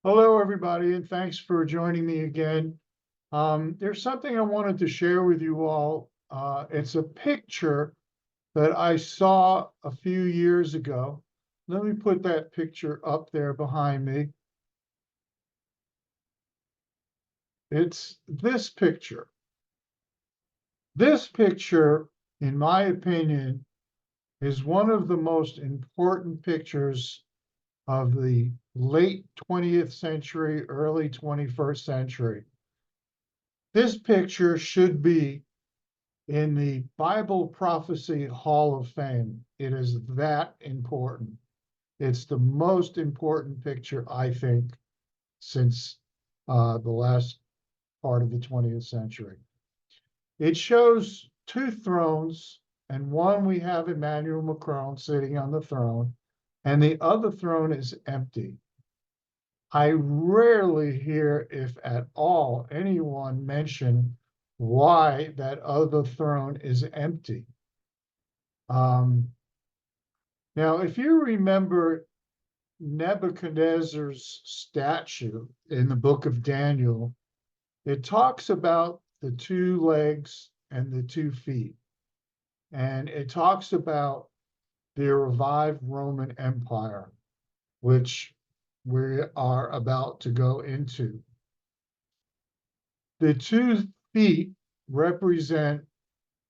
Hello, everybody, and thanks for joining me again. There's something I wanted to share with you all. It's a picture that I saw a few years ago. Let me put that picture up there behind me. It's this picture. This picture, in my opinion, is one of the most important pictures of the late 20th century, early 21st century. This picture should be in the Bible Prophecy Hall of Fame. It is that important. It's the most important picture, I think, since the last part of the 20th century. It shows two thrones, and one we have Emmanuel Macron sitting on the throne, and the other throne is empty. I rarely hear, if at all, anyone mention why that other throne is empty. Um, Now, if you remember Nebuchadnezzar's statue in the book of Daniel, it talks about the two legs and the 2 feet. And it talks about the revived Roman Empire, which we are about to go into. The 2 feet represent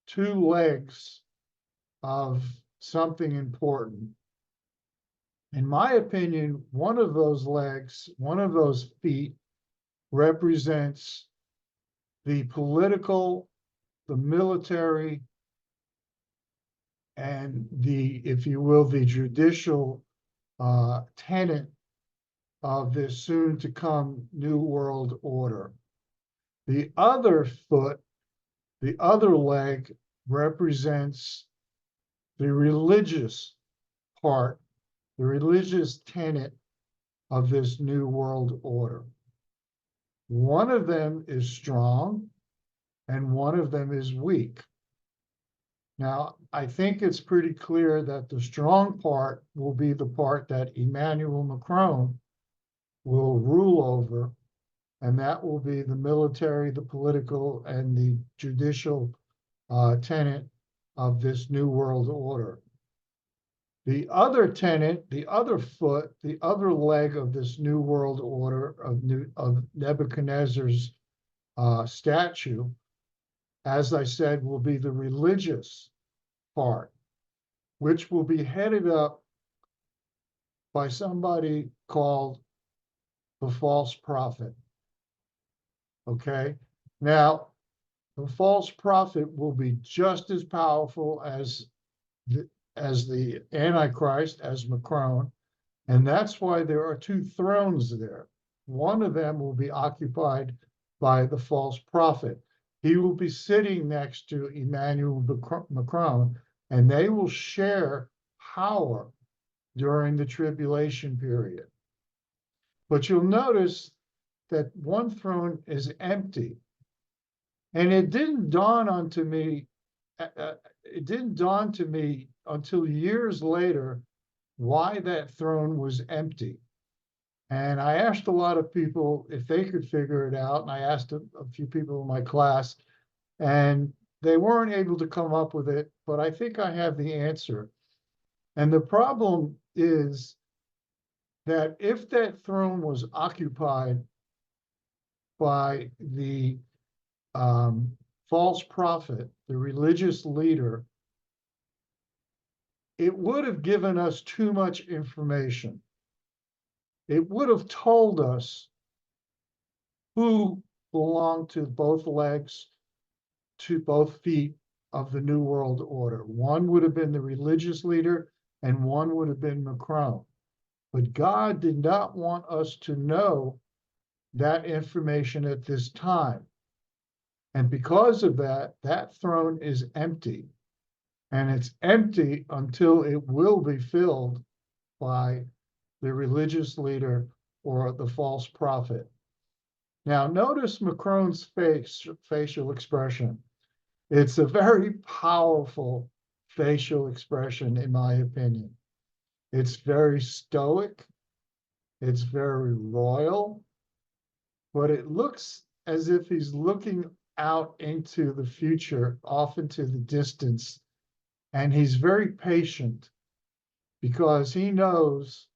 two legs of something important. In my opinion, one of those legs, one of those feet represents the political, the military, and the, if you will, the judicial tenet of this soon to come New World Order. The other foot, the other leg represents the religious part, the religious tenet of this New World Order. One of them is strong and one of them is weak. Now, I think it's pretty clear that the strong part will be the part that Emmanuel Macron will rule over, and that will be the military, the political, and the judicial tenet of this New World Order. The other tenet, the other foot, the other leg of this New World Order of Nebuchadnezzar's statue, as I said, will be the religious part, which will be headed up by somebody called the false prophet. Okay. Now, the false prophet will be just as powerful as the Antichrist, as Macron, and that's why there are two thrones there. One of them will be occupied by the false prophet. He will be sitting next to Emmanuel Macron, and they will share power during the tribulation period. But you'll notice that one throne is empty. And it didn't dawn onto me, it didn't dawn to me until years later why that throne was empty. And I asked a lot of people if they could figure it out. And I asked a few people in my class, and they weren't able to come up with it, but I think I have the answer. And the problem is that if that throne was occupied by the false prophet, the religious leader, it would have given us too much information. It would have told us who belonged to both legs, to both feet of the New World Order. One would have been the religious leader, and one would have been Macron. But God did not want us to know that information at this time. And because of that, that throne is empty. And it's empty until it will be filled by the religious leader or the false prophet. Now, notice Macron's facial expression. It's a very powerful facial expression, in my opinion. It's very stoic. It's very royal, but it looks as if he's looking out into the future, off into the distance, and he's very patient because he knows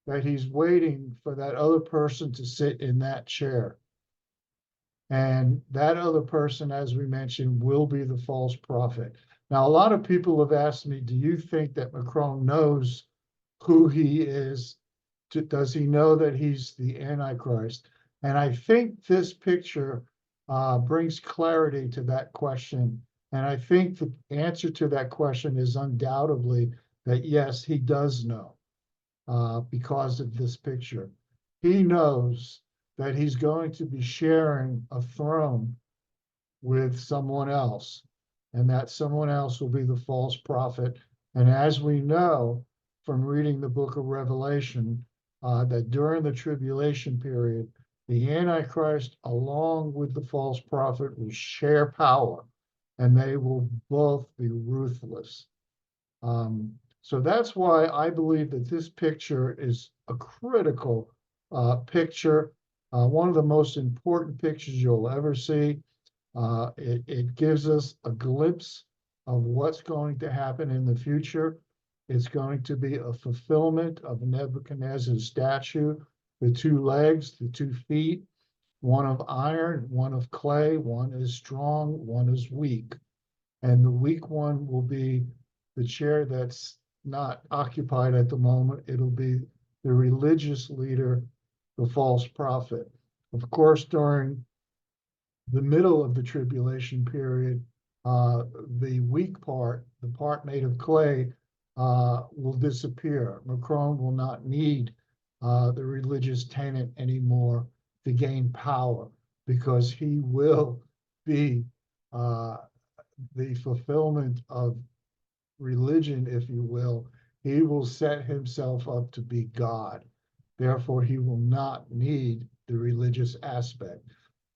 that he's waiting for that other person to sit in that chair. And that other person, as we mentioned, will be the false prophet. Now, a lot of people have asked me, do you think that Macron knows who he is? Does he know that he's the Antichrist? And I think this picture brings clarity to that question. And I think the answer to that question is undoubtedly that yes, he does know because of this picture. He knows that he's going to be sharing a throne with someone else, and that someone else will be the false prophet. And as we know from reading the book of Revelation, that during the tribulation period, the Antichrist, along with the false prophet, will share power, and they will both be ruthless. So that's why I believe that this picture is a critical picture, one of the most important pictures you'll ever see. It gives us a glimpse of what's going to happen in the future. It's going to be a fulfillment of Nebuchadnezzar's statue, the two legs, the 2 feet, one of iron, one of clay, one is strong, one is weak. And the weak one will be the chair that's not occupied at the moment. It'll be the religious leader, the false prophet. Of course, during the middle of the tribulation period, the weak part, the part made of clay, will disappear. Macron will not need the religious tenant anymore to gain power because he will be the fulfillment of religion, if you will. He will set himself up to be God. Therefore, he will not need the religious aspect.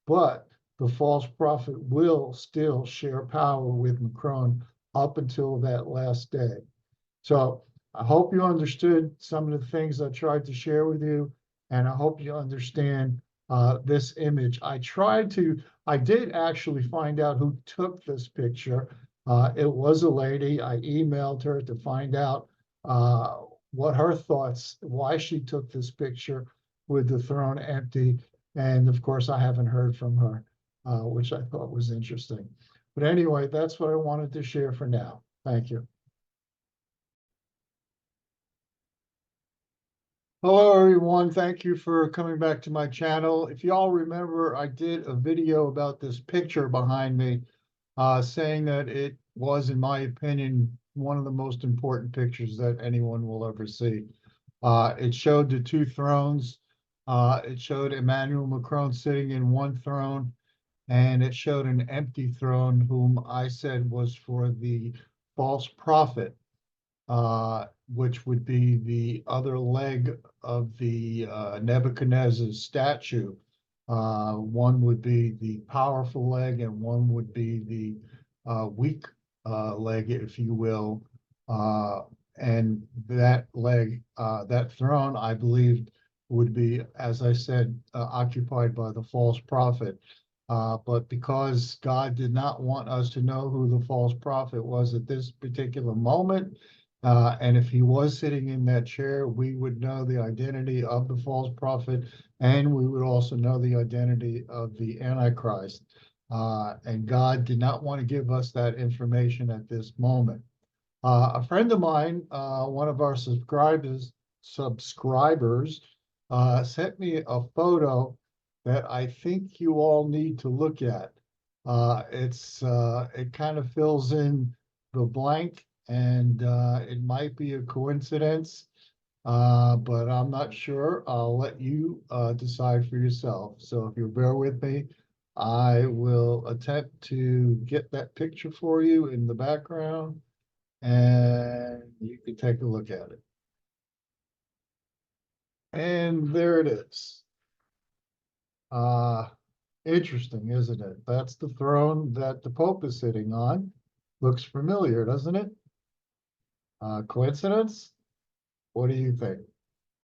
But the false prophet will still share power with Macron up until that last day. So I hope you understood some of the things I tried to share with you, and I hope you understand this image. I did actually find out who took this picture. It was a lady. I emailed her to find out what her thoughts, why she took this picture with the throne empty. And of course, I haven't heard from her, which I thought was interesting. But anyway, that's what I wanted to share for now. Thank you. Hello, everyone. Thank you for coming back to my channel. If you all remember, I did a video about this picture behind me, saying that it was, in my opinion, one of the most important pictures that anyone will ever see. It showed the two thrones. It showed Emmanuel Macron sitting in one throne, and it showed an empty throne, whom I said was for the false prophet, which would be the other leg of the Nebuchadnezzar's statue. One would be the powerful leg, and one would be the weak leg, if you will. And that leg, that throne, I believe, would be, as I said, occupied by the false prophet. But because God did not want us to know who the false prophet was at this particular moment, and if he was sitting in that chair, we would know the identity of the false prophet, and we would also know the identity of the Antichrist. And God did not want to give us that information at this moment. A friend of mine, one of our subscribers, sent me a photo that I think you all need to look at. It kind of fills in the blank, and it might be a coincidence, but I'm not sure. I'll let you decide for yourself. So if you'll bear with me, I will attempt to get that picture for you in the background, and you can take a look at it. And there it is. Interesting, isn't it? That's the throne that the Pope is sitting on. Looks familiar, doesn't it? Coincidence? What do you think?